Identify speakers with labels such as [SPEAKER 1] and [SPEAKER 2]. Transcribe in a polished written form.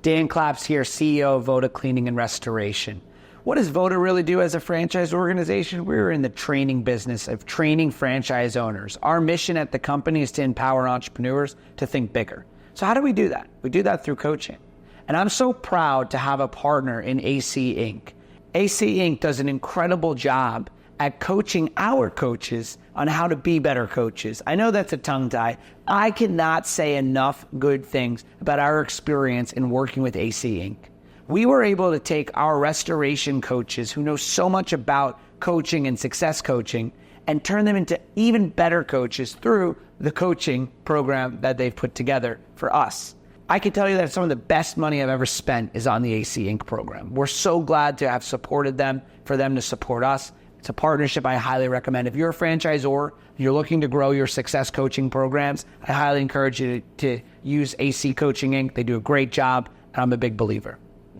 [SPEAKER 1] Dan Claps here, CEO of VODA Cleaning and Restoration. What does VODA really do as a franchise organization? We're in the training business of training franchise owners. Our mission at the company is to empower entrepreneurs to think bigger. So how do we do that? We do that through coaching. And I'm so proud to have a partner in AC Inc. AC Inc. does an incredible job at coaching our coaches on how to be better coaches. I know that's a tongue tie. I cannot say enough good things about our experience in working with AC Inc. We were able to take our restoration coaches who know so much about coaching and success coaching and turn them into even better coaches through the coaching program that they've put together for us. I can tell you that some of the best money I've ever spent is on the AC Inc. program. We're so glad to have supported them, for them to support us. It's a partnership I highly recommend. If you're a franchisor, you're looking to grow your success coaching programs, I highly encourage you to use AC Coaching Inc. They do a great job, and I'm a big believer.